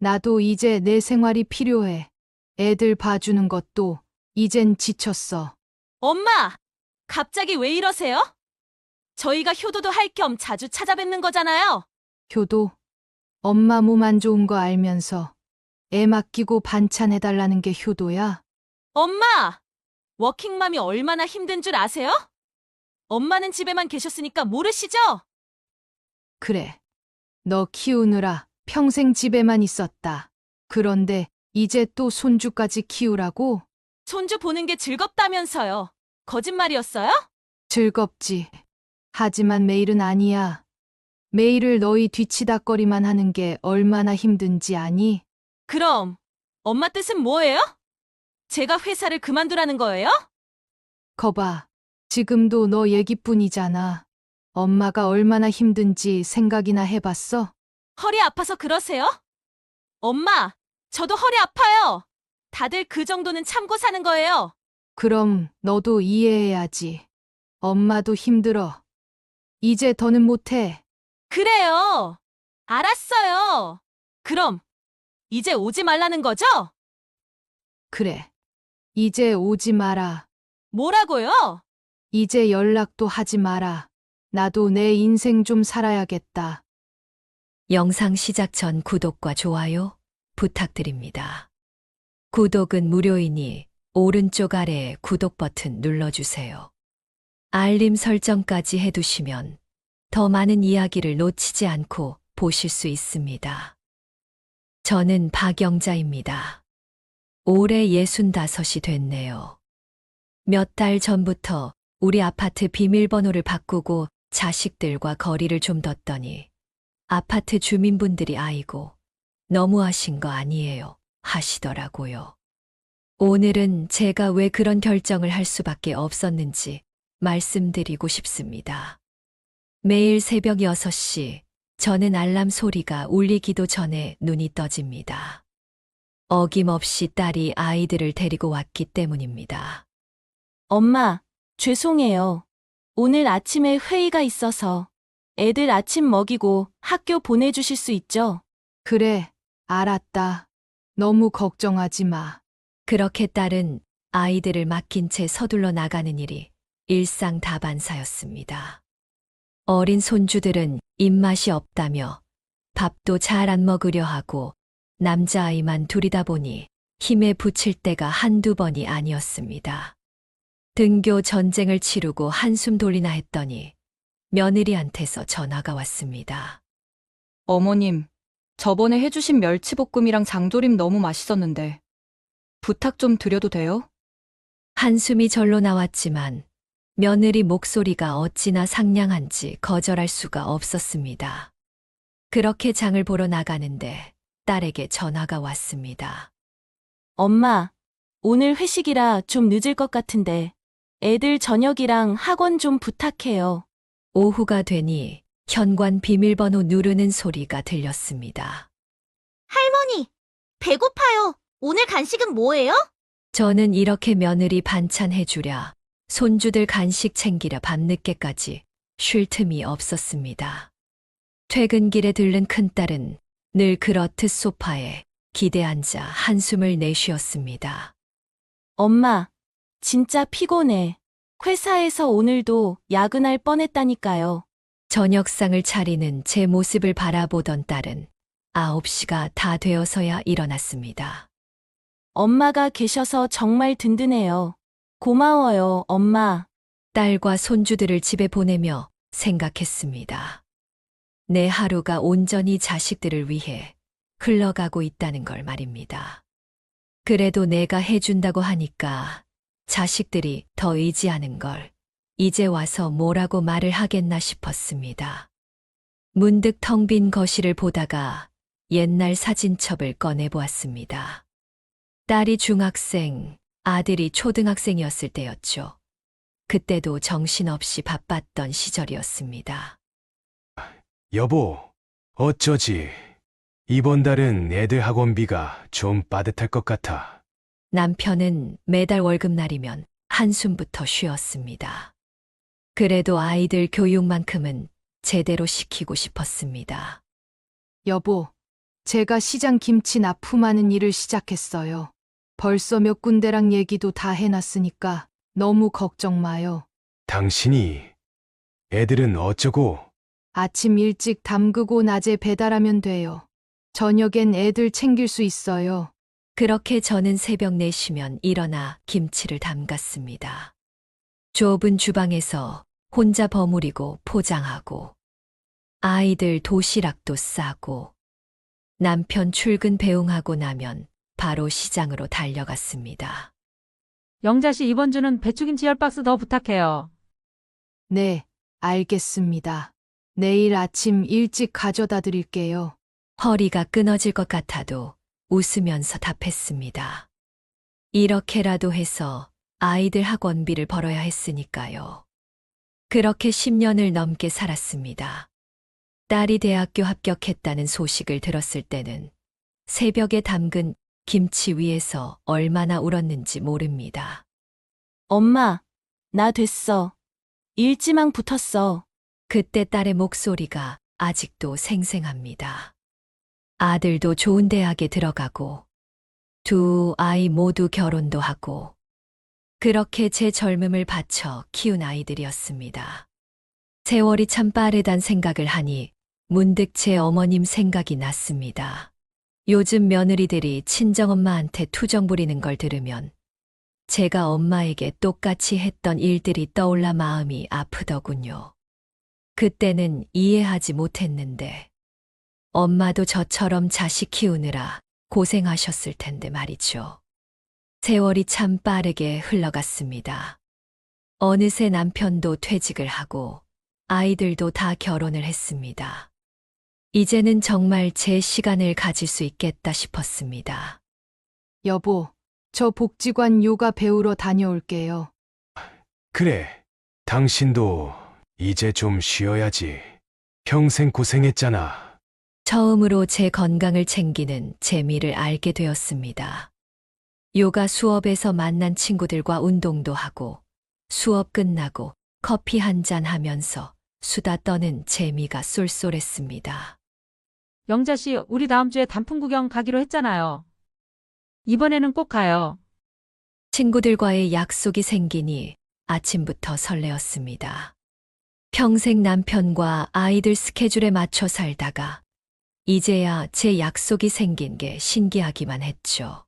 나도 이제 내 생활이 필요해. 애들 봐주는 것도 이젠 지쳤어. 엄마! 갑자기 왜 이러세요? 저희가 효도도 할 겸 자주 찾아뵙는 거잖아요. 효도, 엄마 몸 안 좋은 거 알면서 애 맡기고 반찬 해달라는 게 효도야? 엄마! 워킹맘이 얼마나 힘든 줄 아세요? 엄마는 집에만 계셨으니까 모르시죠? 그래. 너 키우느라 평생 집에만 있었다. 그런데 이제 또 손주까지 키우라고? 손주 보는 게 즐겁다면서요. 거짓말이었어요? 즐겁지. 하지만 매일은 아니야. 매일을 너희 뒤치다꺼리만 하는 게 얼마나 힘든지 아니? 그럼 엄마 뜻은 뭐예요? 제가 회사를 그만두라는 거예요? 거봐. 지금도 너 얘기뿐이잖아. 엄마가 얼마나 힘든지 생각이나 해봤어? 허리 아파서 그러세요? 엄마, 저도 허리 아파요. 다들 그 정도는 참고 사는 거예요. 그럼 너도 이해해야지. 엄마도 힘들어. 이제 더는 못해. 그래요. 알았어요. 그럼 이제 오지 말라는 거죠? 그래. 이제 오지 마라. 뭐라고요? 이제 연락도 하지 마라. 나도 내 인생 좀 살아야겠다. 영상 시작 전 구독과 좋아요 부탁드립니다. 구독은 무료이니 오른쪽 아래 구독 버튼 눌러주세요. 알림 설정까지 해두시면 더 많은 이야기를 놓치지 않고 보실 수 있습니다. 저는 박영자입니다. 올해 65이 됐네요. 몇 달 전부터 우리 아파트 비밀번호를 바꾸고 자식들과 거리를 좀 뒀더니 아파트 주민분들이 아이고 너무하신 거 아니에요 하시더라고요. 오늘은 제가 왜 그런 결정을 할 수밖에 없었는지 말씀드리고 싶습니다. 매일 새벽 6시 저는 알람 소리가 울리기도 전에 눈이 떠집니다. 어김없이 딸이 아이들을 데리고 왔기 때문입니다. 엄마, 죄송해요. 오늘 아침에 회의가 있어서 애들 아침 먹이고 학교 보내주실 수 있죠? 그래, 알았다. 너무 걱정하지 마. 그렇게 딸은 아이들을 맡긴 채 서둘러 나가는 일이 일상다반사였습니다. 어린 손주들은 입맛이 없다며 밥도 잘 안 먹으려 하고 남자아이만 둘이다 보니 힘에 부칠 때가 한두 번이 아니었습니다. 등교 전쟁을 치르고 한숨 돌리나 했더니 며느리한테서 전화가 왔습니다. 어머님, 저번에 해주신 멸치볶음이랑 장조림 너무 맛있었는데 부탁 좀 드려도 돼요? 한숨이 절로 나왔지만 며느리 목소리가 어찌나 상냥한지 거절할 수가 없었습니다. 그렇게 장을 보러 나가는데 딸에게 전화가 왔습니다. 엄마, 오늘 회식이라 좀 늦을 것 같은데 애들 저녁이랑 학원 좀 부탁해요. 오후가 되니 현관 비밀번호 누르는 소리가 들렸습니다. 할머니, 배고파요. 오늘 간식은 뭐예요? 저는 이렇게 며느리 반찬 해주랴, 손주들 간식 챙기랴 밤늦게까지 쉴 틈이 없었습니다. 퇴근길에 들른 큰딸은 늘 그렇듯 소파에 기대 앉아 한숨을 내쉬었습니다. 엄마, 진짜 피곤해. 회사에서 오늘도 야근할 뻔했다니까요. 저녁상을 차리는 제 모습을 바라보던 딸은 9시가 다 되어서야 일어났습니다. 엄마가 계셔서 정말 든든해요. 고마워요, 엄마. 딸과 손주들을 집에 보내며 생각했습니다. 내 하루가 온전히 자식들을 위해 흘러가고 있다는 걸 말입니다. 그래도 내가 해준다고 하니까 자식들이 더 의지하는 걸 이제 와서 뭐라고 말을 하겠나 싶었습니다. 문득 텅 빈 거실을 보다가 옛날 사진첩을 꺼내보았습니다. 딸이 중학생, 아들이 초등학생이었을 때였죠. 그때도 정신없이 바빴던 시절이었습니다. 여보, 어쩌지? 이번 달은 애들 학원비가 좀 빠듯할 것 같아. 남편은 매달 월급날이면 한숨부터 쉬었습니다. 그래도 아이들 교육만큼은 제대로 시키고 싶었습니다. 여보, 제가 시장 김치 납품하는 일을 시작했어요. 벌써 몇 군데랑 얘기도 다 해놨으니까 너무 걱정 마요. 당신이 애들은 어쩌고? 아침 일찍 담그고 낮에 배달하면 돼요. 저녁엔 애들 챙길 수 있어요. 그렇게 저는 새벽 4시면 일어나 김치를 담갔습니다. 좁은 주방에서 혼자 버무리고 포장하고 아이들 도시락도 싸고 남편 출근 배웅하고 나면 바로 시장으로 달려갔습니다. 영자 씨 이번 주는 배추김치 10박스 더 부탁해요. 네, 알겠습니다. 내일 아침 일찍 가져다 드릴게요. 허리가 끊어질 것 같아도 웃으면서 답했습니다. 이렇게라도 해서 아이들 학원비를 벌어야 했으니까요. 그렇게 10년을 넘게 살았습니다. 딸이 대학교 합격했다는 소식을 들었을 때는 새벽에 담근 김치 위에서 얼마나 울었는지 모릅니다. 엄마, 나 됐어. 일지망 붙었어. 그때 딸의 목소리가 아직도 생생합니다. 아들도 좋은 대학에 들어가고 두 아이 모두 결혼도 하고 그렇게 제 젊음을 바쳐 키운 아이들이었습니다. 세월이 참 빠르단 생각을 하니 문득 제 어머님 생각이 났습니다. 요즘 며느리들이 친정엄마한테 투정 부리는 걸 들으면 제가 엄마에게 똑같이 했던 일들이 떠올라 마음이 아프더군요. 그때는 이해하지 못했는데 엄마도 저처럼 자식 키우느라 고생하셨을 텐데 말이죠. 세월이 참 빠르게 흘러갔습니다. 어느새 남편도 퇴직을 하고 아이들도 다 결혼을 했습니다. 이제는 정말 제 시간을 가질 수 있겠다 싶었습니다. 여보, 저 복지관 요가 배우러 다녀올게요. 그래, 당신도 이제 좀 쉬어야지. 평생 고생했잖아. 처음으로 제 건강을 챙기는 재미를 알게 되었습니다. 요가 수업에서 만난 친구들과 운동도 하고 수업 끝나고 커피 한잔 하면서 수다 떠는 재미가 쏠쏠했습니다. 영자 씨, 우리 다음 주에 단풍 구경 가기로 했잖아요. 이번에는 꼭 가요. 친구들과의 약속이 생기니 아침부터 설레었습니다. 평생 남편과 아이들 스케줄에 맞춰 살다가 이제야 제 약속이 생긴 게 신기하기만 했죠.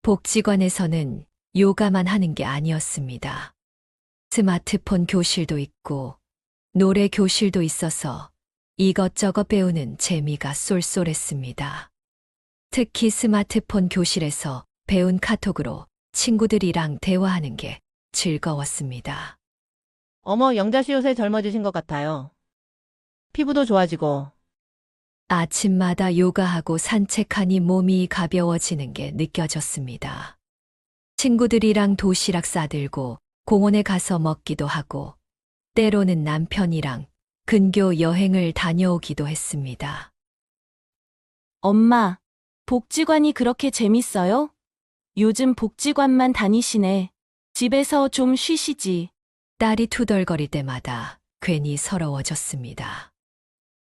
복지관에서는 요가만 하는 게 아니었습니다. 스마트폰 교실도 있고 노래 교실도 있어서 이것저것 배우는 재미가 쏠쏠했습니다. 특히 스마트폰 교실에서 배운 카톡으로 친구들이랑 대화하는 게 즐거웠습니다. 어머, 영자 씨 요새 젊어지신 것 같아요. 피부도 좋아지고. 아침마다 요가하고 산책하니 몸이 가벼워지는 게 느껴졌습니다. 친구들이랑 도시락 싸들고 공원에 가서 먹기도 하고 때로는 남편이랑 근교 여행을 다녀오기도 했습니다. 엄마, 복지관이 그렇게 재밌어요? 요즘 복지관만 다니시네. 집에서 좀 쉬시지. 딸이 투덜거릴 때마다 괜히 서러워졌습니다.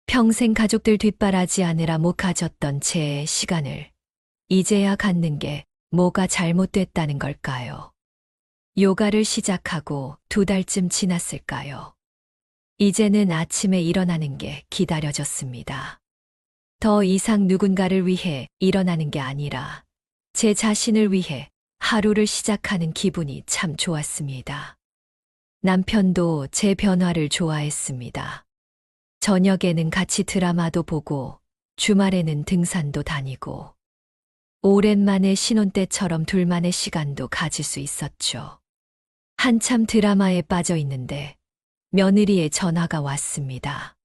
평생 가족들 뒷바라지하느라 못 가졌던 제 시간을 이제야 갖는 게 뭐가 잘못됐다는 걸까요? 요가를 시작하고 2달쯤 지났을까요? 이제는 아침에 일어나는 게 기다려졌습니다. 더 이상 누군가를 위해 일어나는 게 아니라 제 자신을 위해 하루를 시작하는 기분이 참 좋았습니다. 남편도 제 변화를 좋아했습니다. 저녁에는 같이 드라마도 보고 주말에는 등산도 다니고 오랜만에 신혼 때처럼 둘만의 시간도 가질 수 있었죠. 한참 드라마에 빠져 있는데 며느리의 전화가 왔습니다.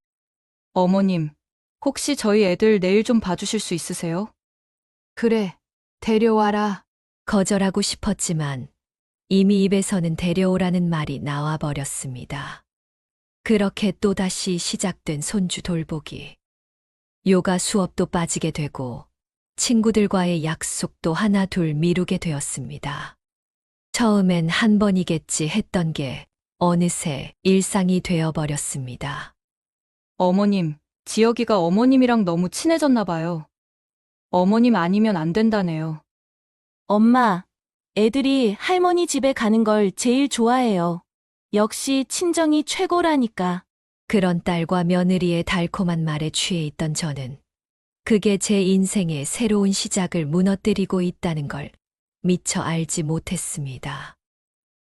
어머님, 혹시 저희 애들 내일 좀 봐주실 수 있으세요? 그래, 데려와라. 거절하고 싶었지만 이미 입에서는 데려오라는 말이 나와 버렸습니다. 그렇게 또다시 시작된 손주 돌보기. 요가 수업도 빠지게 되고 친구들과의 약속도 하나 둘 미루게 되었습니다. 처음엔 한 번이겠지 했던 게 어느새 일상이 되어버렸습니다. 어머님, 지혁이가 어머님이랑 너무 친해졌나 봐요. 어머님 아니면 안 된다네요. 엄마, 애들이 할머니 집에 가는 걸 제일 좋아해요. 역시 친정이 최고라니까. 그런 딸과 며느리의 달콤한 말에 취해 있던 저는 그게 제 인생의 새로운 시작을 무너뜨리고 있다는 걸 미처 알지 못했습니다.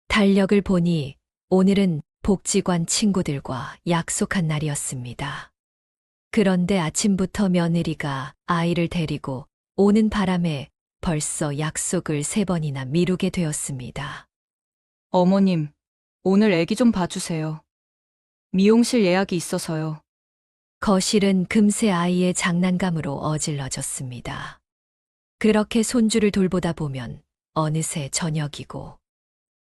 달력을 보니 오늘은 복지관 친구들과 약속한 날이었습니다. 그런데 아침부터 며느리가 아이를 데리고 오는 바람에 벌써 약속을 3번이나 미루게 되었습니다. 어머님, 오늘 애기 좀 봐주세요. 미용실 예약이 있어서요. 거실은 금세 아이의 장난감으로 어질러졌습니다. 그렇게 손주를 돌보다 보면 어느새 저녁이고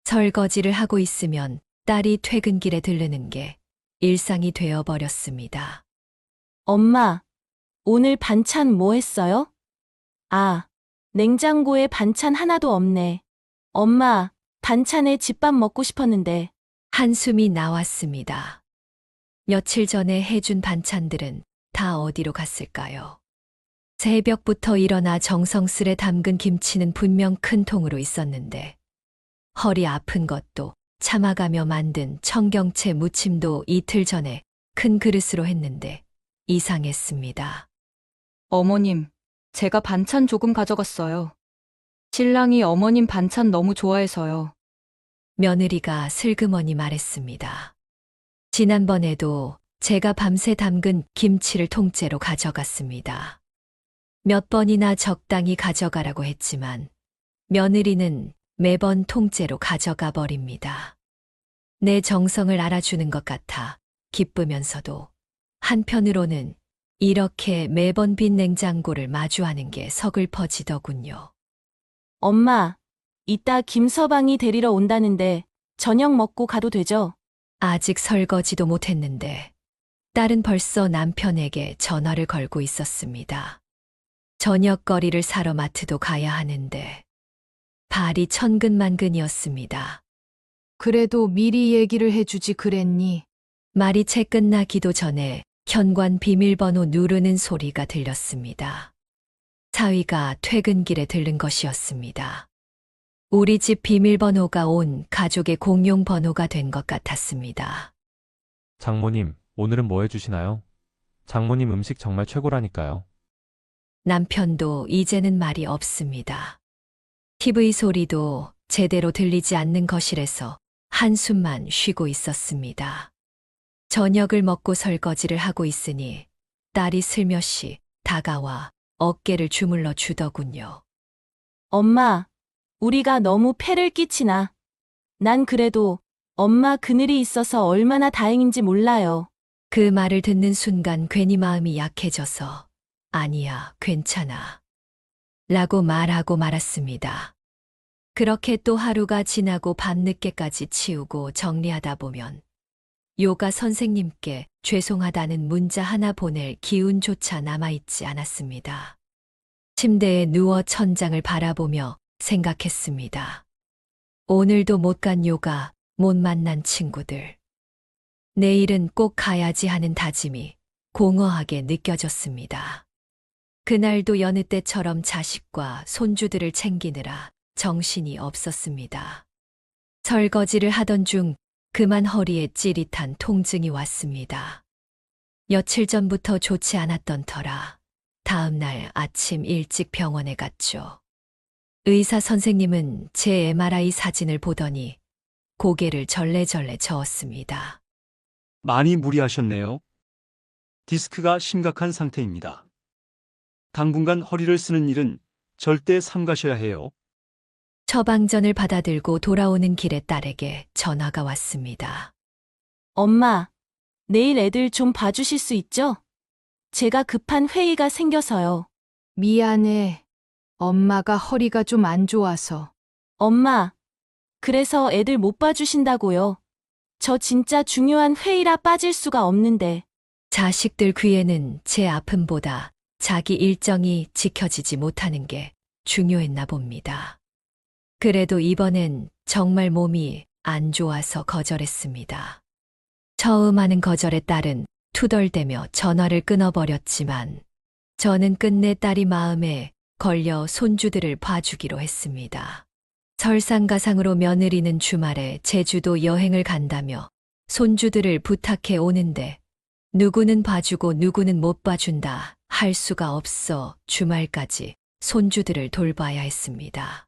설거지를 하고 있으면 딸이 퇴근길에 들르는 게 일상이 되어버렸습니다. 엄마, 오늘 반찬 뭐 했어요? 아, 냉장고에 반찬 하나도 없네. 엄마, 반찬에 집밥 먹고 싶었는데. 한숨이 나왔습니다. 며칠 전에 해준 반찬들은 다 어디로 갔을까요? 새벽부터 일어나 정성스레 담근 김치는 분명 큰 통으로 있었는데 허리 아픈 것도 참아가며 만든 청경채 무침도 이틀 전에 큰 그릇으로 했는데 이상했습니다. 어머님, 제가 반찬 조금 가져갔어요. 신랑이 어머님 반찬 너무 좋아해서요. 며느리가 슬그머니 말했습니다. 지난번에도 제가 밤새 담근 김치를 통째로 가져갔습니다. 몇 번이나 적당히 가져가라고 했지만 며느리는 매번 통째로 가져가 버립니다. 내 정성을 알아주는 것 같아 기쁘면서도 한편으로는 이렇게 매번 빈 냉장고를 마주하는 게 서글퍼지더군요. 엄마, 이따 김서방이 데리러 온다는데 저녁 먹고 가도 되죠? 아직 설거지도 못했는데 딸은 벌써 남편에게 전화를 걸고 있었습니다. 저녁거리를 사러 마트도 가야 하는데 발이 천근만근이었습니다. 그래도 미리 얘기를 해주지 그랬니? 말이 채 끝나기도 전에 현관 비밀번호 누르는 소리가 들렸습니다. 사위가 퇴근길에 들른 것이었습니다. 우리 집 비밀번호가 온 가족의 공용 번호가 된 것 같았습니다. 장모님, 오늘은 뭐 해주시나요? 장모님 음식 정말 최고라니까요. 남편도 이제는 말이 없습니다. TV 소리도 제대로 들리지 않는 거실에서 한숨만 쉬고 있었습니다. 저녁을 먹고 설거지를 하고 있으니 딸이 슬며시 다가와 어깨를 주물러 주더군요. 엄마, 우리가 너무 폐를 끼치나. 난 그래도 엄마 그늘이 있어서 얼마나 다행인지 몰라요. 그 말을 듣는 순간 괜히 마음이 약해져서 아니야, 괜찮아. 라고 말하고 말았습니다. 그렇게 또 하루가 지나고 밤늦게까지 치우고 정리하다 보면 요가 선생님께 죄송하다는 문자 하나 보낼 기운조차 남아있지 않았습니다. 침대에 누워 천장을 바라보며 생각했습니다. 오늘도 못 간 요가, 못 만난 친구들. 내일은 꼭 가야지 하는 다짐이 공허하게 느껴졌습니다. 그날도 여느 때처럼 자식과 손주들을 챙기느라 정신이 없었습니다. 설거지를 하던 중 그만 허리에 찌릿한 통증이 왔습니다. 며칠 전부터 좋지 않았던 터라 다음 날 아침 일찍 병원에 갔죠. 의사 선생님은 제 MRI 사진을 보더니 고개를 절레절레 저었습니다. 많이 무리하셨네요. 디스크가 심각한 상태입니다. 당분간 허리를 쓰는 일은 절대 삼가셔야 해요. 처방전을 받아들고 돌아오는 길에 딸에게 전화가 왔습니다. 엄마, 내일 애들 좀 봐주실 수 있죠? 제가 급한 회의가 생겨서요. 미안해. 엄마가 허리가 좀 안 좋아서. 엄마, 그래서 애들 못 봐주신다고요. 저 진짜 중요한 회의라 빠질 수가 없는데. 자식들 귀에는 제 아픔보다 자기 일정이 지켜지지 못하는 게 중요했나 봅니다. 그래도 이번엔 정말 몸이 안 좋아서 거절했습니다. 처음 하는 거절에 딸은 투덜대며 전화를 끊어버렸지만 저는 끝내 딸이 마음에 걸려 손주들을 봐주기로 했습니다. 설상가상으로 며느리는 주말에 제주도 여행을 간다며 손주들을 부탁해 오는데 누구는 봐주고 누구는 못 봐준다 할 수가 없어 주말까지 손주들을 돌봐야 했습니다.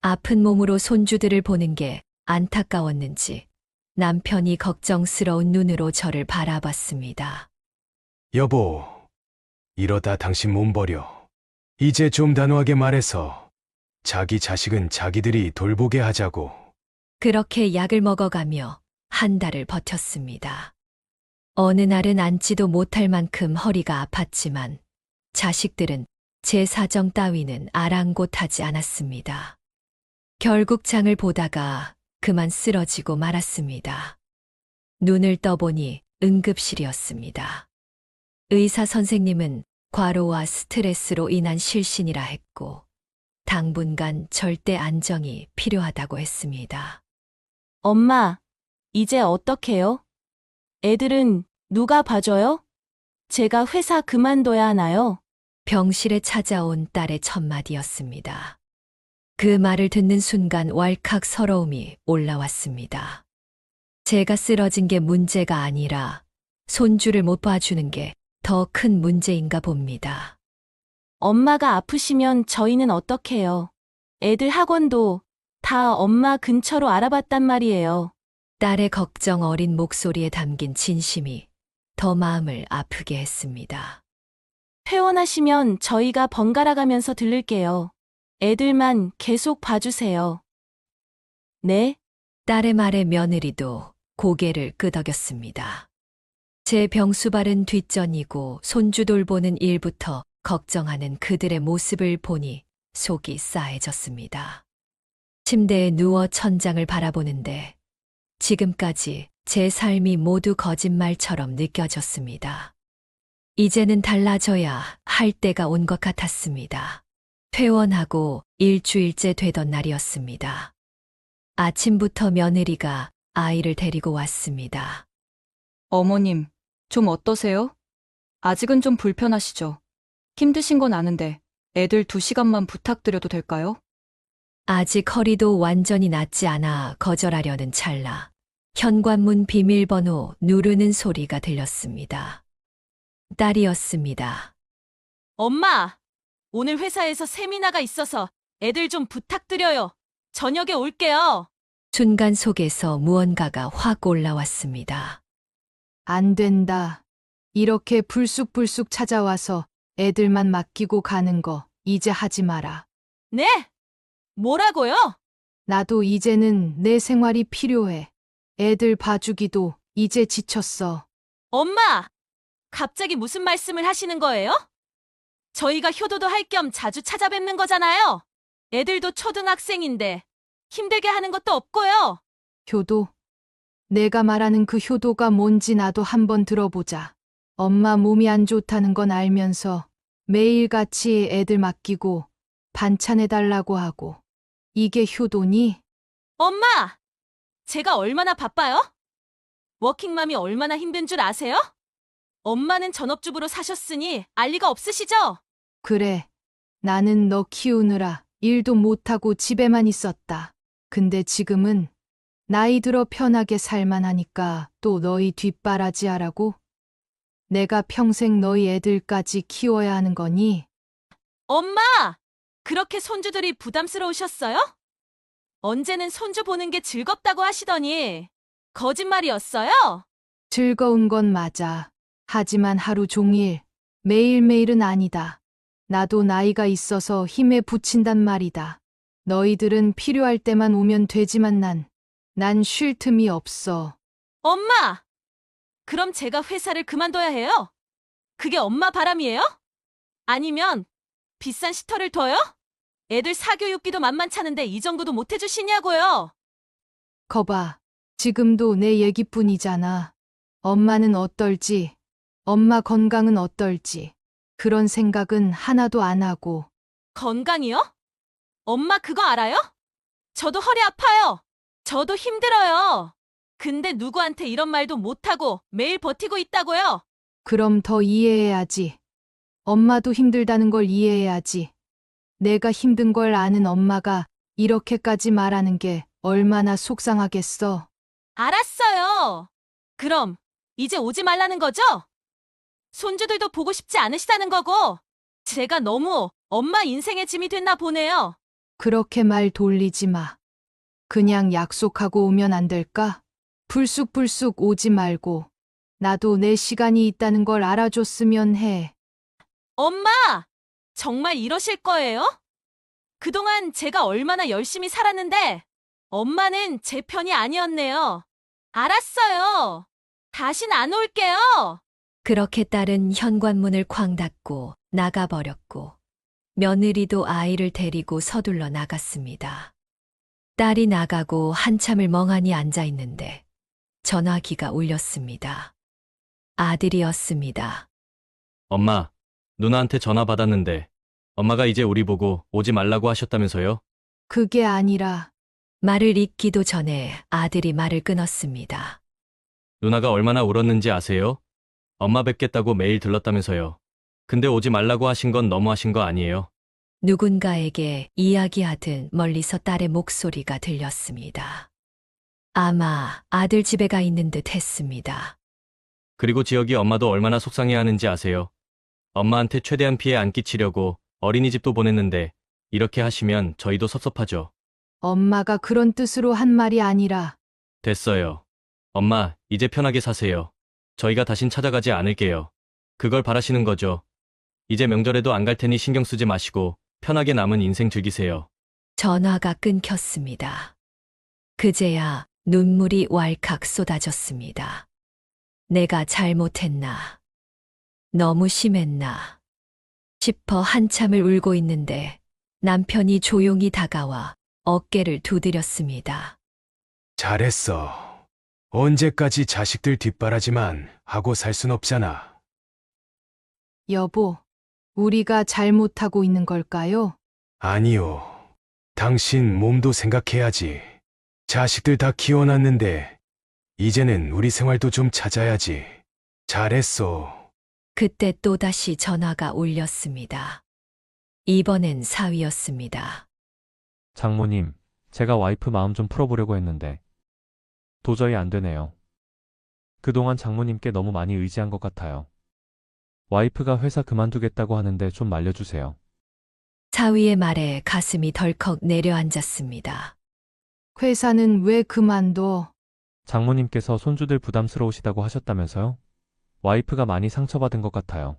아픈 몸으로 손주들을 보는 게 안타까웠는지 남편이 걱정스러운 눈으로 저를 바라봤습니다. 여보, 이러다 당신 몸 버려. 이제 좀 단호하게 말해서 자기 자식은 자기들이 돌보게 하자고. 그렇게 약을 먹어가며 한 달을 버텼습니다. 어느 날은 앉지도 못할 만큼 허리가 아팠지만 자식들은 제 사정 따위는 아랑곳하지 않았습니다. 결국 장을 보다가 그만 쓰러지고 말았습니다. 눈을 떠보니 응급실이었습니다. 의사 선생님은 과로와 스트레스로 인한 실신이라 했고 당분간 절대 안정이 필요하다고 했습니다. 엄마, 이제 어떡해요? 애들은 누가 봐줘요? 제가 회사 그만둬야 하나요? 병실에 찾아온 딸의 첫마디였습니다. 그 말을 듣는 순간 왈칵 서러움이 올라왔습니다. 제가 쓰러진 게 문제가 아니라 손주를 못 봐주는 게 더 큰 문제인가 봅니다. 엄마가 아프시면 저희는 어떡해요? 애들 학원도 다 엄마 근처로 알아봤단 말이에요. 딸의 걱정 어린 목소리에 담긴 진심이 더 마음을 아프게 했습니다. 퇴원하시면 저희가 번갈아 가면서 들를게요. 애들만 계속 봐주세요. 네? 딸의 말에 며느리도 고개를 끄덕였습니다. 제 병수 바른 뒷전이고 손주 돌보는 일부터 걱정하는 그들의 모습을 보니 속이 싸해졌습니다. 침대에 누워 천장을 바라보는데 지금까지 제 삶이 모두 거짓말처럼 느껴졌습니다. 이제는 달라져야 할 때가 온 것 같았습니다. 퇴원하고 일주일째 되던 날이었습니다. 아침부터 며느리가 아이를 데리고 왔습니다. 어머님, 좀 어떠세요? 아직은 좀 불편하시죠? 힘드신 건 아는데 애들 2시간만 부탁드려도 될까요? 아직 허리도 완전히 낫지 않아 거절하려는 찰나 현관문 비밀번호 누르는 소리가 들렸습니다. 딸이었습니다. 엄마! 오늘 회사에서 세미나가 있어서 애들 좀 부탁드려요. 저녁에 올게요. 순간 속에서 무언가가 확 올라왔습니다. 안 된다. 이렇게 불쑥불쑥 찾아와서 애들만 맡기고 가는 거 이제 하지 마라. 네? 뭐라고요? 나도 이제는 내 생활이 필요해. 애들 봐주기도 이제 지쳤어. 엄마! 갑자기 무슨 말씀을 하시는 거예요? 저희가 효도도 할 겸 자주 찾아뵙는 거잖아요. 애들도 초등학생인데 힘들게 하는 것도 없고요. 효도? 내가 말하는 그 효도가 뭔지 나도 한번 들어보자. 엄마 몸이 안 좋다는 건 알면서 매일같이 애들 맡기고 반찬해달라고 하고. 이게 효도니? 엄마! 제가 얼마나 바빠요? 워킹맘이 얼마나 힘든 줄 아세요? 엄마는 전업주부로 사셨으니 알 리가 없으시죠? 그래. 나는 너 키우느라 일도 못하고 집에만 있었다. 근데 지금은 나이 들어 편하게 살만 하니까 또 너희 뒷바라지 하라고? 내가 평생 너희 애들까지 키워야 하는 거니? 엄마! 그렇게 손주들이 부담스러우셨어요? 언제는 손주 보는 게 즐겁다고 하시더니 거짓말이었어요? 즐거운 건 맞아. 하지만 하루 종일, 매일매일은 아니다. 나도 나이가 있어서 힘에 부친단 말이다. 너희들은 필요할 때만 오면 되지만 난 쉴 틈이 없어. 엄마! 그럼 제가 회사를 그만둬야 해요? 그게 엄마 바람이에요? 아니면 비싼 시터를 둬요? 애들 사교육비도 만만찮은데 이 정도도 못 해주시냐고요? 거봐. 지금도 내 얘기뿐이잖아. 엄마는 어떨지, 엄마 건강은 어떨지, 그런 생각은 하나도 안 하고. 건강이요? 엄마 그거 알아요? 저도 허리 아파요. 저도 힘들어요. 근데 누구한테 이런 말도 못하고 매일 버티고 있다고요? 그럼 더 이해해야지. 엄마도 힘들다는 걸 이해해야지. 내가 힘든 걸 아는 엄마가 이렇게까지 말하는 게 얼마나 속상하겠어. 알았어요. 그럼 이제 오지 말라는 거죠? 손주들도 보고 싶지 않으시다는 거고, 제가 너무 엄마 인생의 짐이 됐나 보네요. 그렇게 말 돌리지 마. 그냥 약속하고 오면 안 될까? 불쑥불쑥 오지 말고 나도 내 시간이 있다는 걸 알아줬으면 해. 엄마! 정말 이러실 거예요? 그동안 제가 얼마나 열심히 살았는데, 엄마는 제 편이 아니었네요. 알았어요. 다신 안 올게요. 그렇게 딸은 현관문을 쾅 닫고 나가버렸고, 며느리도 아이를 데리고 서둘러 나갔습니다. 딸이 나가고 한참을 멍하니 앉아 있는데 전화기가 울렸습니다. 아들이었습니다. 엄마, 누나한테 전화 받았는데 엄마가 이제 우리 보고 오지 말라고 하셨다면서요? 그게 아니라 말을 잇기도 전에 아들이 말을 끊었습니다. 누나가 얼마나 울었는지 아세요? 엄마 뵙겠다고 매일 들렀다면서요. 근데 오지 말라고 하신 건 너무하신 거 아니에요? 누군가에게 이야기하듯 멀리서 딸의 목소리가 들렸습니다. 아마 아들 집에 가 있는 듯 했습니다. 그리고 지혁이 엄마도 얼마나 속상해하는지 아세요? 엄마한테 최대한 피해 안 끼치려고 어린이집도 보냈는데 이렇게 하시면 저희도 섭섭하죠. 엄마가 그런 뜻으로 한 말이 아니라 됐어요. 엄마, 이제 편하게 사세요. 저희가 다신 찾아가지 않을게요. 그걸 바라시는 거죠. 이제 명절에도 안 갈 테니 신경 쓰지 마시고 편하게 남은 인생 즐기세요. 전화가 끊겼습니다. 그제야 눈물이 왈칵 쏟아졌습니다. 내가 잘못했나? 너무 심했나? 싶어 한참을 울고 있는데 남편이 조용히 다가와 어깨를 두드렸습니다. 잘했어. 언제까지 자식들 뒷바라지만 하고 살 순 없잖아. 여보, 우리가 잘못하고 있는 걸까요? 아니요. 당신 몸도 생각해야지. 자식들 다 키워놨는데 이제는 우리 생활도 좀 찾아야지. 잘했어. 그때 또다시 전화가 울렸습니다. 이번엔 사위였습니다. 장모님, 제가 와이프 마음 좀 풀어보려고 했는데 도저히 안 되네요. 그동안 장모님께 너무 많이 의지한 것 같아요. 와이프가 회사 그만두겠다고 하는데 좀 말려주세요. 사위의 말에 가슴이 덜컥 내려앉았습니다. 회사는 왜 그만둬? 장모님께서 손주들 부담스러우시다고 하셨다면서요? 와이프가 많이 상처받은 것 같아요.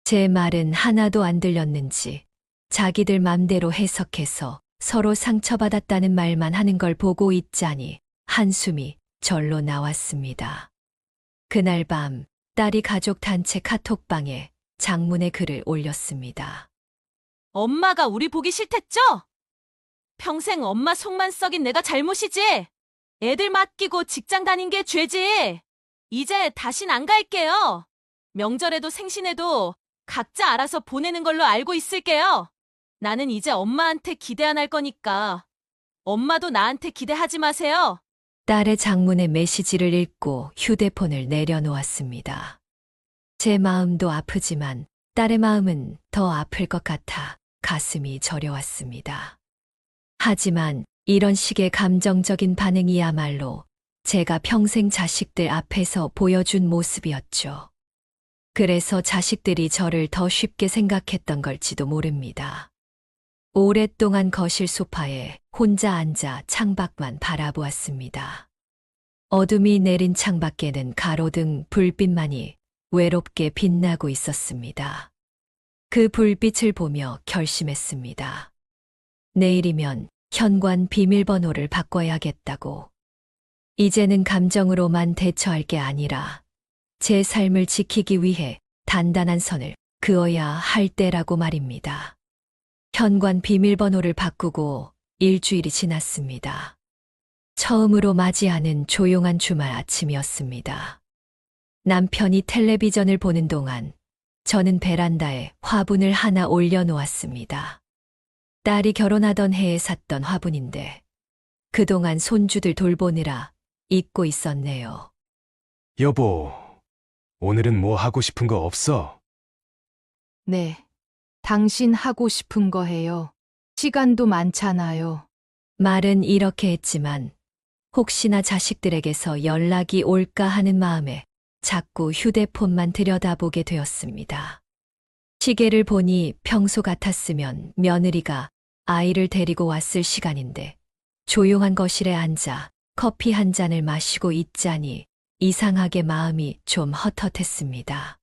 제 말은 하나도 안 들렸는지 자기들 맘대로 해석해서 서로 상처받았다는 말만 하는 걸 보고 있자니 한숨이 절로 나왔습니다. 그날 밤 딸이 가족 단체 카톡방에 장문의 글을 올렸습니다. 엄마가 우리 보기 싫댔죠? 평생 엄마 속만 썩인 내가 잘못이지. 애들 맡기고 직장 다닌 게 죄지. 이제 다신 안 갈게요. 명절에도 생신에도 각자 알아서 보내는 걸로 알고 있을게요. 나는 이제 엄마한테 기대 안 할 거니까. 엄마도 나한테 기대하지 마세요. 딸의 장문의 메시지를 읽고 휴대폰을 내려놓았습니다. 제 마음도 아프지만 딸의 마음은 더 아플 것 같아 가슴이 저려왔습니다. 하지만 이런 식의 감정적인 반응이야말로 제가 평생 자식들 앞에서 보여준 모습이었죠. 그래서 자식들이 저를 더 쉽게 생각했던 걸지도 모릅니다. 오랫동안 거실 소파에 혼자 앉아 창밖만 바라보았습니다. 어둠이 내린 창밖에는 가로등 불빛만이 외롭게 빛나고 있었습니다. 그 불빛을 보며 결심했습니다. 내일이면 현관 비밀번호를 바꿔야겠다고. 이제는 감정으로만 대처할 게 아니라 제 삶을 지키기 위해 단단한 선을 그어야 할 때라고 말입니다. 현관 비밀번호를 바꾸고 일주일이 지났습니다. 처음으로 맞이하는 조용한 주말 아침이었습니다. 남편이 텔레비전을 보는 동안 저는 베란다에 화분을 하나 올려놓았습니다. 딸이 결혼하던 해에 샀던 화분인데 그동안 손주들 돌보느라 잊고 있었네요. 여보, 오늘은 뭐 하고 싶은 거 없어? 네. 당신 하고 싶은 거 해요. 시간도 많잖아요. 말은 이렇게 했지만 혹시나 자식들에게서 연락이 올까 하는 마음에 자꾸 휴대폰만 들여다보게 되었습니다. 시계를 보니 평소 같았으면 며느리가 아이를 데리고 왔을 시간인데 조용한 거실에 앉아 커피 한 잔을 마시고 있자니 이상하게 마음이 좀 헛헛했습니다.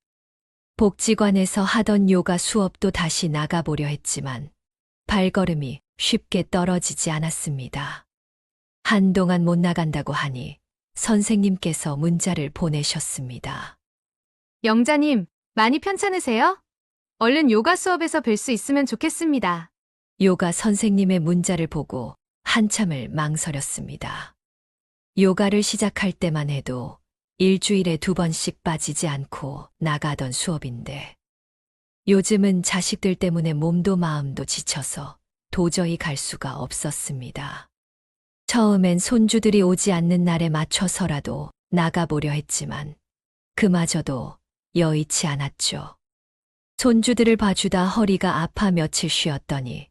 복지관에서 하던 요가 수업도 다시 나가보려 했지만 발걸음이 쉽게 떨어지지 않았습니다. 한동안 못 나간다고 하니 선생님께서 문자를 보내셨습니다. 영자님, 많이 편찮으세요? 얼른 요가 수업에서 뵐 수 있으면 좋겠습니다. 요가 선생님의 문자를 보고 한참을 망설였습니다. 요가를 시작할 때만 해도 일주일에 2번씩 빠지지 않고 나가던 수업인데 요즘은 자식들 때문에 몸도 마음도 지쳐서 도저히 갈 수가 없었습니다. 처음엔 손주들이 오지 않는 날에 맞춰서라도 나가보려 했지만 그마저도 여의치 않았죠. 손주들을 봐주다 허리가 아파 며칠 쉬었더니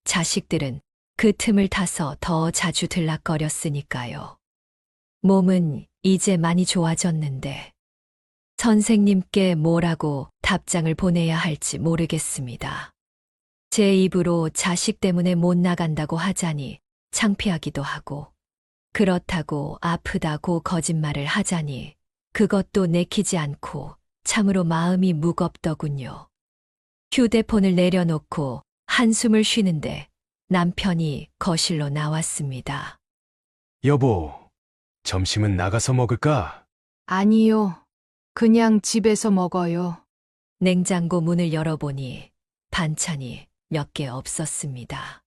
자식들은 그 틈을 타서 더 자주 들락거렸으니까요. 몸은 이제 많이 좋아졌는데 선생님께 뭐라고 답장을 보내야 할지 모르겠습니다. 제 입으로 자식 때문에 못 나간다고 하자니 창피하기도 하고 그렇다고 아프다고 거짓말을 하자니 그것도 내키지 않고 참으로 마음이 무겁더군요. 휴대폰을 내려놓고 한숨을 쉬는데 남편이 거실로 나왔습니다. 여보, 점심은 나가서 먹을까? 아니요. 그냥 집에서 먹어요. 냉장고 문을 열어보니 반찬이 몇 개 없었습니다.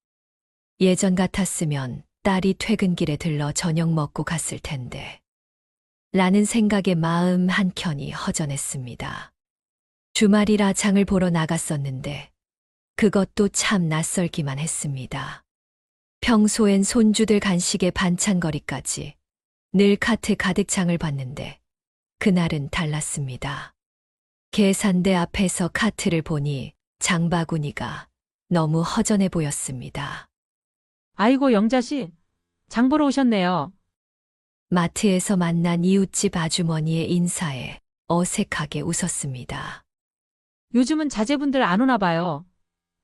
예전 같았으면 딸이 퇴근길에 들러 저녁 먹고 갔을 텐데 라는 생각에 마음 한켠이 허전했습니다. 주말이라 장을 보러 나갔었는데 그것도 참 낯설기만 했습니다. 평소엔 손주들 간식에 반찬거리까지 늘 카트 가득 장을 봤는데 그날은 달랐습니다. 계산대 앞에서 카트를 보니 장바구니가 너무 허전해 보였습니다. 아이고, 영자씨. 장 보러 오셨네요. 마트에서 만난 이웃집 아주머니의 인사에 어색하게 웃었습니다. 요즘은 자제분들 안 오나 봐요.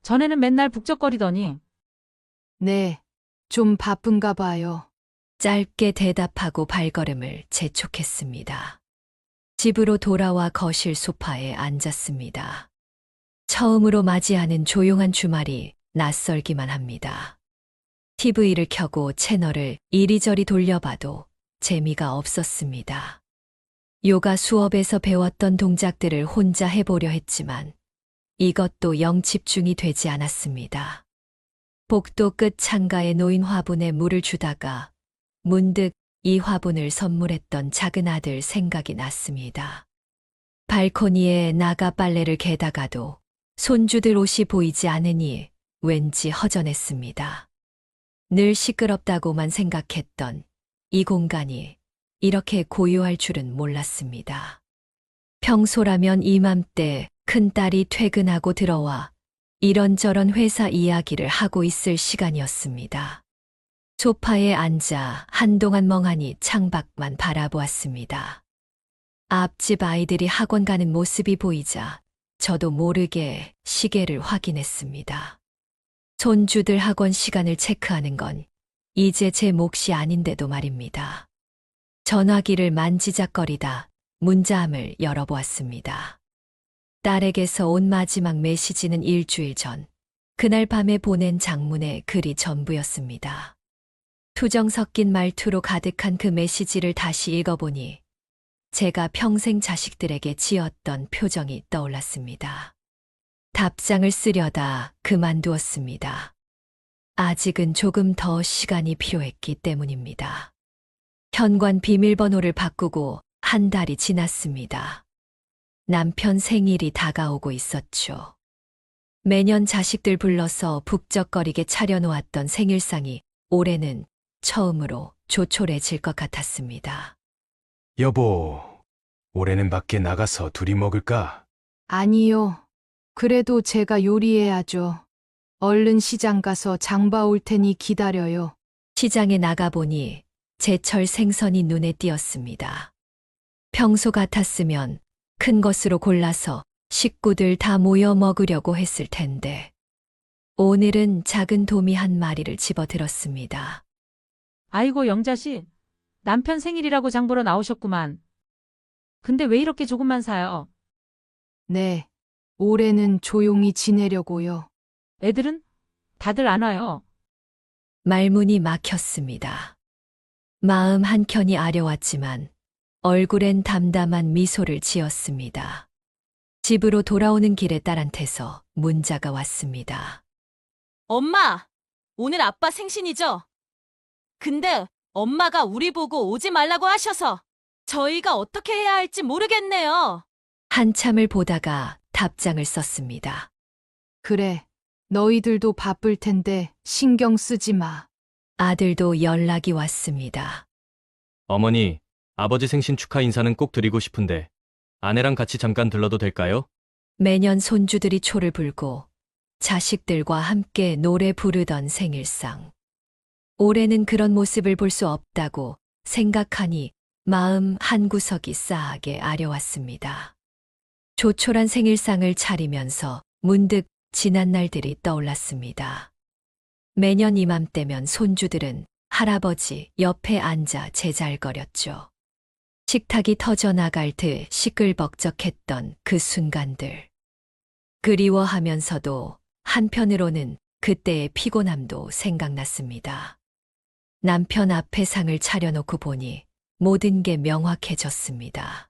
전에는 맨날 북적거리더니. 네. 좀 바쁜가 봐요. 짧게 대답하고 발걸음을 재촉했습니다. 집으로 돌아와 거실 소파에 앉았습니다. 처음으로 맞이하는 조용한 주말이 낯설기만 합니다. TV를 켜고 채널을 이리저리 돌려봐도 재미가 없었습니다. 요가 수업에서 배웠던 동작들을 혼자 해보려 했지만 이것도 영 집중이 되지 않았습니다. 복도 끝 창가에 놓인 화분에 물을 주다가 문득 이 화분을 선물했던 작은 아들 생각이 났습니다. 발코니에 나가 빨래를 개다가도 손주들 옷이 보이지 않으니 왠지 허전했습니다. 늘 시끄럽다고만 생각했던 이 공간이 이렇게 고요할 줄은 몰랐습니다. 평소라면 이맘때 큰딸이 퇴근하고 들어와 이런저런 회사 이야기를 하고 있을 시간이었습니다. 소파에 앉아 한동안 멍하니 창밖만 바라보았습니다. 앞집 아이들이 학원 가는 모습이 보이자 저도 모르게 시계를 확인했습니다. 손주들 학원 시간을 체크하는 건 이제 제 몫이 아닌데도 말입니다. 전화기를 만지작거리다 문자함을 열어보았습니다. 딸에게서 온 마지막 메시지는 일주일 전, 그날 밤에 보낸 장문의 글이 전부였습니다. 투정 섞인 말투로 가득한 그 메시지를 다시 읽어보니 제가 평생 자식들에게 지었던 표정이 떠올랐습니다. 답장을 쓰려다 그만두었습니다. 아직은 조금 더 시간이 필요했기 때문입니다. 현관 비밀번호를 바꾸고 한 달이 지났습니다. 남편 생일이 다가오고 있었죠. 매년 자식들 불러서 북적거리게 차려놓았던 생일상이 올해는 처음으로 조촐해질 것 같았습니다. 여보, 올해는 밖에 나가서 둘이 먹을까? 아니요. 그래도 제가 요리해야죠. 얼른 시장 가서 장 봐올 테니 기다려요. 시장에 나가보니 제철 생선이 눈에 띄었습니다. 평소 같았으면 큰 것으로 골라서 식구들 다 모여 먹으려고 했을 텐데 오늘은 작은 도미 한 마리를 집어들었습니다. 아이고, 영자씨. 남편 생일이라고 장 보러 나오셨구만. 근데 왜 이렇게 조금만 사요? 네. 올해는 조용히 지내려고요. 애들은? 다들 안 와요. 말문이 막혔습니다. 마음 한켠이 아려왔지만 얼굴엔 담담한 미소를 지었습니다. 집으로 돌아오는 길에 딸한테서 문자가 왔습니다. 엄마, 오늘 아빠 생신이죠? 근데 엄마가 우리 보고 오지 말라고 하셔서 저희가 어떻게 해야 할지 모르겠네요. 한참을 보다가 답장을 썼습니다. 그래. 너희들도 바쁠 텐데 신경 쓰지 마. 아들도 연락이 왔습니다. 어머니, 아버지 생신 축하 인사는 꼭 드리고 싶은데 아내랑 같이 잠깐 들러도 될까요? 매년 손주들이 초를 불고 자식들과 함께 노래 부르던 생일상. 올해는 그런 모습을 볼 수 없다고 생각하니 마음 한구석이 싸하게 아려왔습니다. 조촐한 생일상을 차리면서 문득 지난 날들이 떠올랐습니다. 매년 이맘때면 손주들은 할아버지 옆에 앉아 제잘거렸죠. 식탁이 터져나갈 듯 시끌벅적했던 그 순간들. 그리워하면서도 한편으로는 그때의 피곤함도 생각났습니다. 남편 앞에 상을 차려놓고 보니 모든 게 명확해졌습니다.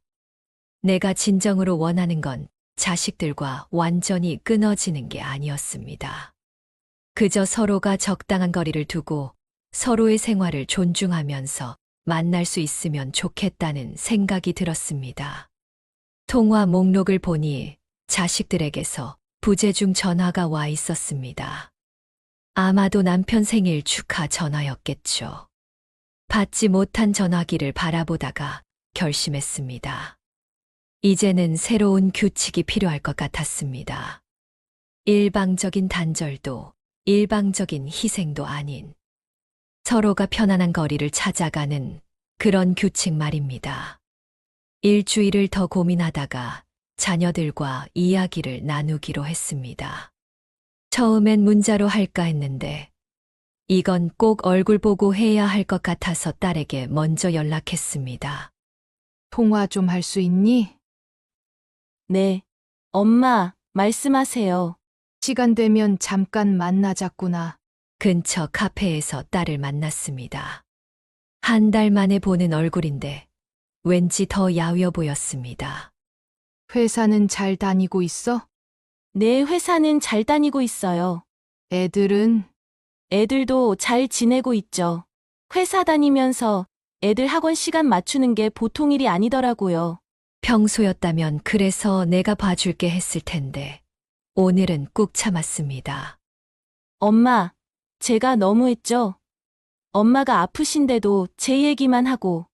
내가 진정으로 원하는 건 자식들과 완전히 끊어지는 게 아니었습니다. 그저 서로가 적당한 거리를 두고 서로의 생활을 존중하면서 만날 수 있으면 좋겠다는 생각이 들었습니다. 통화 목록을 보니 자식들에게서 부재중 전화가 와 있었습니다. 아마도 남편 생일 축하 전화였겠죠. 받지 못한 전화기를 바라보다가 결심했습니다. 이제는 새로운 규칙이 필요할 것 같았습니다. 일방적인 단절도 일방적인 희생도 아닌 서로가 편안한 거리를 찾아가는 그런 규칙 말입니다. 일주일을 더 고민하다가 자녀들과 이야기를 나누기로 했습니다. 처음엔 문자로 할까 했는데 이건 꼭 얼굴 보고 해야 할 것 같아서 딸에게 먼저 연락했습니다. 통화 좀 할 수 있니? 네. 엄마, 말씀하세요. 시간 되면 잠깐 만나자꾸나. 근처 카페에서 딸을 만났습니다. 한 달 만에 보는 얼굴인데 왠지 더 야위어 보였습니다. 회사는 잘 다니고 있어? 네, 회사는 잘 다니고 있어요. 애들은? 애들도 잘 지내고 있죠. 회사 다니면서 애들 학원 시간 맞추는 게 보통 일이 아니더라고요. 평소였다면 그래서 내가 봐줄게 했을 텐데 오늘은 꾹 참았습니다. 엄마, 제가 너무했죠? 엄마가 아프신데도 제 얘기만 하고.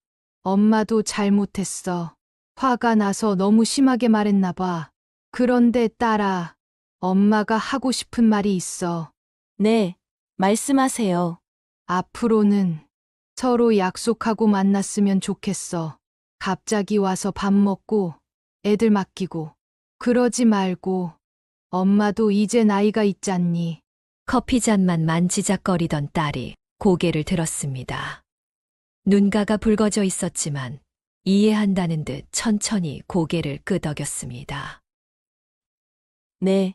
엄마도 잘못했어. 화가 나서 너무 심하게 말했나 봐. 그런데 딸아, 엄마가 하고 싶은 말이 있어. 네, 말씀하세요. 앞으로는 서로 약속하고 만났으면 좋겠어. 갑자기 와서 밥 먹고 애들 맡기고 그러지 말고 엄마도 이제 나이가 있잖니. 커피잔만 만지작거리던 딸이 고개를 들었습니다. 눈가가 붉어져 있었지만 이해한다는 듯 천천히 고개를 끄덕였습니다. 네,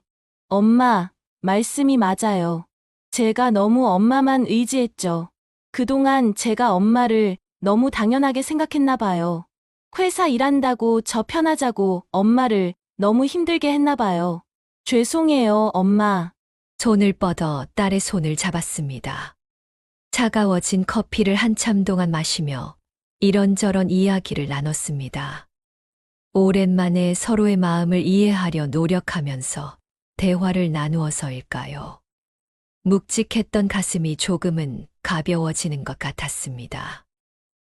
엄마, 말씀이 맞아요. 제가 너무 엄마만 의지했죠. 그동안 제가 엄마를 너무 당연하게 생각했나 봐요. 회사 일한다고 저 편하자고 엄마를 너무 힘들게 했나 봐요. 죄송해요, 엄마. 손을 뻗어 딸의 손을 잡았습니다. 차가워진 커피를 한참 동안 마시며 이런저런 이야기를 나눴습니다. 오랜만에 서로의 마음을 이해하려 노력하면서 대화를 나누어서일까요? 묵직했던 가슴이 조금은 가벼워지는 것 같았습니다.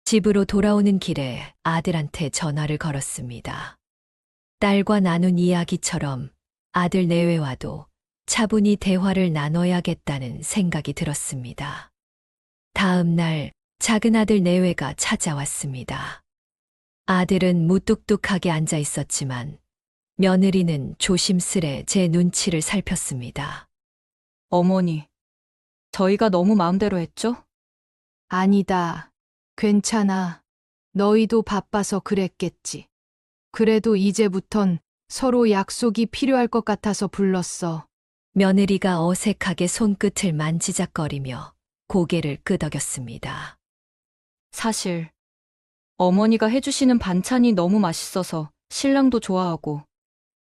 집으로 돌아오는 길에 아들한테 전화를 걸었습니다. 딸과 나눈 이야기처럼 아들 내외와도 차분히 대화를 나눠야겠다는 생각이 들었습니다. 다음 날 작은 아들 내외가 찾아왔습니다. 아들은 무뚝뚝하게 앉아 있었지만 며느리는 조심스레 제 눈치를 살폈습니다. 어머니, 저희가 너무 마음대로 했죠? 아니다. 괜찮아. 너희도 바빠서 그랬겠지. 그래도 이제부턴 서로 약속이 필요할 것 같아서 불렀어. 며느리가 어색하게 손끝을 만지작거리며 고개를 끄덕였습니다. 사실 어머니가 해주시는 반찬이 너무 맛있어서 신랑도 좋아하고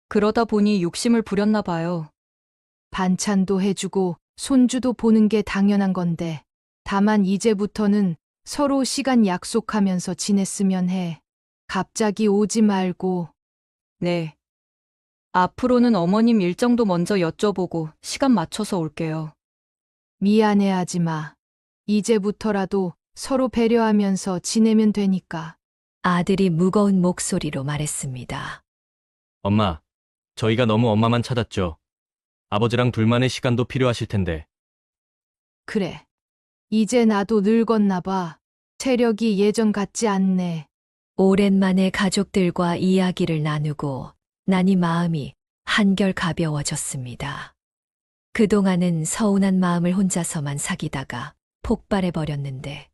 그러다 보니 욕심을 부렸나 봐요. 반찬도 해주고 손주도 보는 게 당연한 건데, 다만 이제부터는 서로 시간 약속하면서 지냈으면 해. 갑자기 오지 말고. 네. 앞으로는 어머님 일정도 먼저 여쭤보고 시간 맞춰서 올게요. 미안해하지 마. 이제부터라도 서로 배려하면서 지내면 되니까. 아들이 무거운 목소리로 말했습니다. 엄마, 저희가 너무 엄마만 찾았죠. 아버지랑 둘만의 시간도 필요하실 텐데. 그래. 이제 나도 늙었나 봐. 체력이 예전 같지 않네. 오랜만에 가족들과 이야기를 나누고 나니 마음이 한결 가벼워졌습니다. 그동안은 서운한 마음을 혼자서만 사귀다가 폭발해버렸는데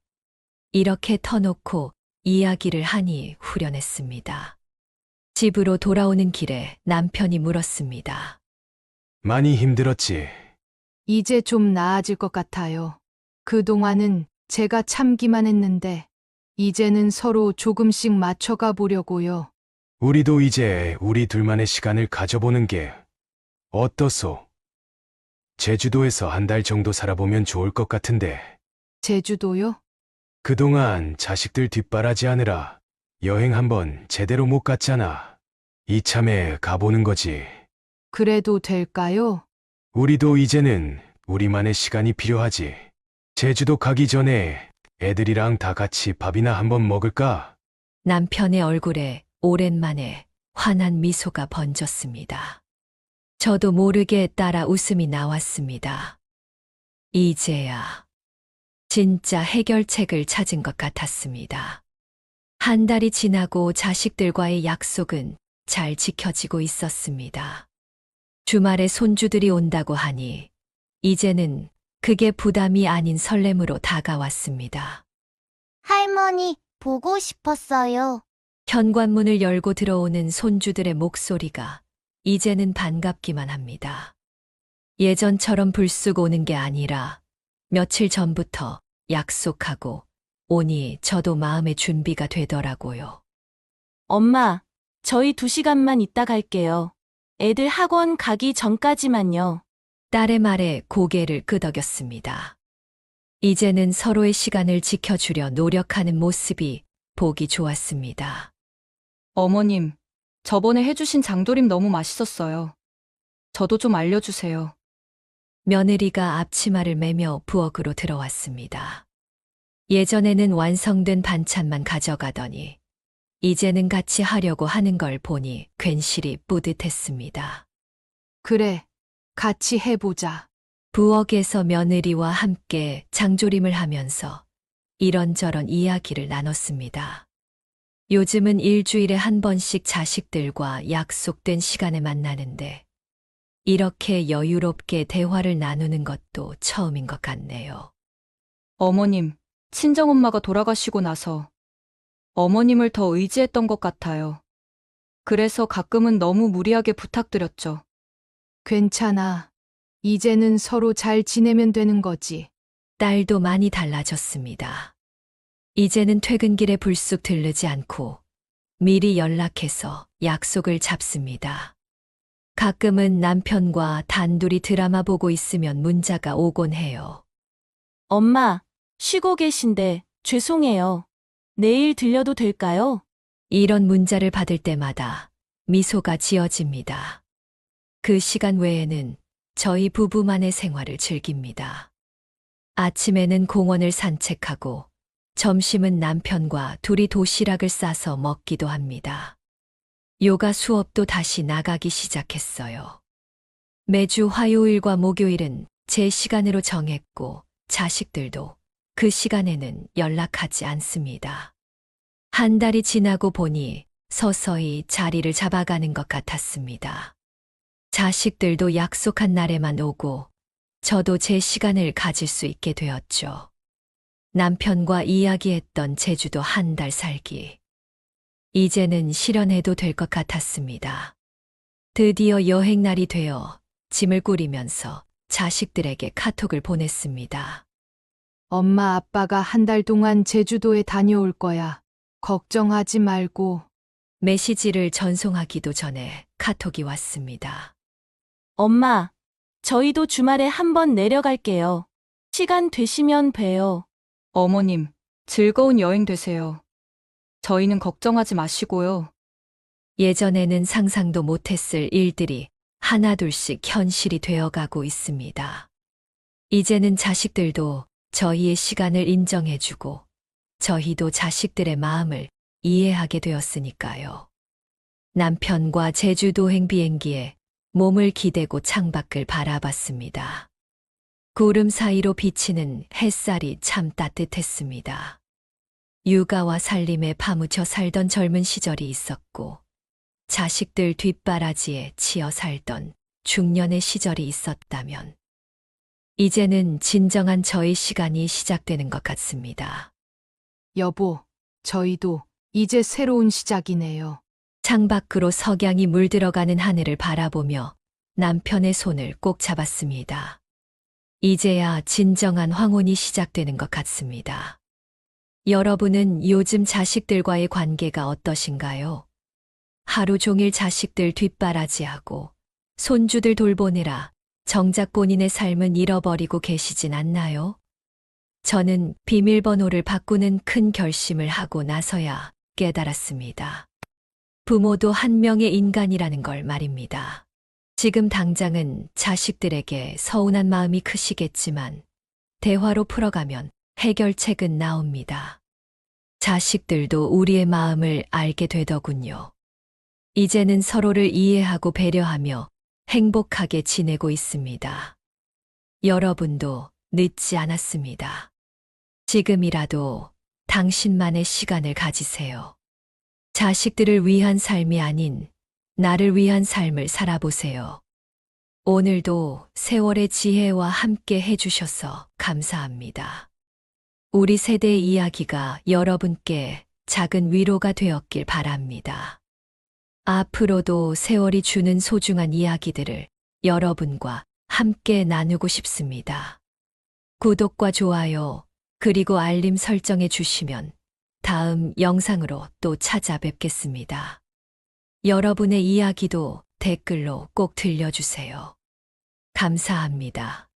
이렇게 터놓고 이야기를 하니 후련했습니다. 집으로 돌아오는 길에 남편이 물었습니다. 많이 힘들었지. 이제 좀 나아질 것 같아요. 그동안은 제가 참기만 했는데, 이제는 서로 조금씩 맞춰가 보려고요. 우리도 이제 우리 둘만의 시간을 가져보는 게 어떻소? 제주도에서 한 달 정도 살아보면 좋을 것 같은데. 제주도요? 그동안 자식들 뒷바라지하느라 여행 한번 제대로 못 갔잖아. 이참에 가보는 거지. 그래도 될까요? 우리도 이제는 우리만의 시간이 필요하지. 제주도 가기 전에 애들이랑 다 같이 밥이나 한번 먹을까? 남편의 얼굴에 오랜만에 환한 미소가 번졌습니다. 저도 모르게 따라 웃음이 나왔습니다. 이제야 진짜 해결책을 찾은 것 같았습니다. 한 달이 지나고 자식들과의 약속은 잘 지켜지고 있었습니다. 주말에 손주들이 온다고 하니 이제는 그게 부담이 아닌 설렘으로 다가왔습니다. 할머니, 보고 싶었어요. 현관문을 열고 들어오는 손주들의 목소리가 이제는 반갑기만 합니다. 예전처럼 불쑥 오는 게 아니라 며칠 전부터 약속하고 오니 저도 마음의 준비가 되더라고요. 엄마, 저희 2시간만 있다 갈게요. 애들 학원 가기 전까지만요. 딸의 말에 고개를 끄덕였습니다. 이제는 서로의 시간을 지켜주려 노력하는 모습이 보기 좋았습니다. 어머님, 저번에 해주신 장조림 너무 맛있었어요. 저도 좀 알려주세요. 며느리가 앞치마를 매며 부엌으로 들어왔습니다. 예전에는 완성된 반찬만 가져가더니 이제는 같이 하려고 하는 걸 보니 괜시리 뿌듯했습니다. 그래. 같이 해보자. 부엌에서 며느리와 함께 장조림을 하면서 이런저런 이야기를 나눴습니다. 요즘은 일주일에 한 번씩 자식들과 약속된 시간에 만나는데 이렇게 여유롭게 대화를 나누는 것도 처음인 것 같네요. 어머님, 친정엄마가 돌아가시고 나서 어머님을 더 의지했던 것 같아요. 그래서 가끔은 너무 무리하게 부탁드렸죠. 괜찮아. 이제는 서로 잘 지내면 되는 거지. 딸도 많이 달라졌습니다. 이제는 퇴근길에 불쑥 들르지 않고 미리 연락해서 약속을 잡습니다. 가끔은 남편과 단둘이 드라마 보고 있으면 문자가 오곤 해요. 엄마, 쉬고 계신데 죄송해요. 내일 들려도 될까요? 이런 문자를 받을 때마다 미소가 지어집니다. 그 시간 외에는 저희 부부만의 생활을 즐깁니다. 아침에는 공원을 산책하고 점심은 남편과 둘이 도시락을 싸서 먹기도 합니다. 요가 수업도 다시 나가기 시작했어요. 매주 화요일과 목요일은 제 시간으로 정했고 자식들도 그 시간에는 연락하지 않습니다. 한 달이 지나고 보니 서서히 자리를 잡아가는 것 같았습니다. 자식들도 약속한 날에만 오고 저도 제 시간을 가질 수 있게 되었죠. 남편과 이야기했던 제주도 한 달 살기. 이제는 실현해도 될 것 같았습니다. 드디어 여행 날이 되어 짐을 꾸리면서 자식들에게 카톡을 보냈습니다. 엄마 아빠가 한 달 동안 제주도에 다녀올 거야. 걱정하지 말고. 메시지를 전송하기도 전에 카톡이 왔습니다. 엄마, 저희도 주말에 한번 내려갈게요. 시간 되시면 봬요. 어머님, 즐거운 여행 되세요. 저희는 걱정하지 마시고요. 예전에는 상상도 못했을 일들이 하나둘씩 현실이 되어가고 있습니다. 이제는 자식들도 저희의 시간을 인정해주고 저희도 자식들의 마음을 이해하게 되었으니까요. 남편과 제주도행 비행기에 몸을 기대고 창밖을 바라봤습니다. 구름 사이로 비치는 햇살이 참 따뜻했습니다. 육아와 살림에 파묻혀 살던 젊은 시절이 있었고 자식들 뒷바라지에 치여 살던 중년의 시절이 있었다면 이제는 진정한 저의 시간이 시작되는 것 같습니다. 여보, 저희도 이제 새로운 시작이네요. 창밖으로 석양이 물들어가는 하늘을 바라보며 남편의 손을 꼭 잡았습니다. 이제야 진정한 황혼이 시작되는 것 같습니다. 여러분은 요즘 자식들과의 관계가 어떠신가요? 하루 종일 자식들 뒷바라지하고 손주들 돌보느라 정작 본인의 삶은 잃어버리고 계시진 않나요? 저는 비밀번호를 바꾸는 큰 결심을 하고 나서야 깨달았습니다. 부모도 한 명의 인간이라는 걸 말입니다. 지금 당장은 자식들에게 서운한 마음이 크시겠지만 대화로 풀어가면 해결책은 나옵니다. 자식들도 우리의 마음을 알게 되더군요. 이제는 서로를 이해하고 배려하며 행복하게 지내고 있습니다. 여러분도 늦지 않았습니다. 지금이라도 당신만의 시간을 가지세요. 자식들을 위한 삶이 아닌 나를 위한 삶을 살아보세요. 오늘도 세월의 지혜와 함께 해주셔서 감사합니다. 우리 세대의 이야기가 여러분께 작은 위로가 되었길 바랍니다. 앞으로도 세월이 주는 소중한 이야기들을 여러분과 함께 나누고 싶습니다. 구독과 좋아요, 그리고 알림 설정해 주시면 다음 영상으로 또 찾아뵙겠습니다. 여러분의 이야기도 댓글로 꼭 들려주세요. 감사합니다.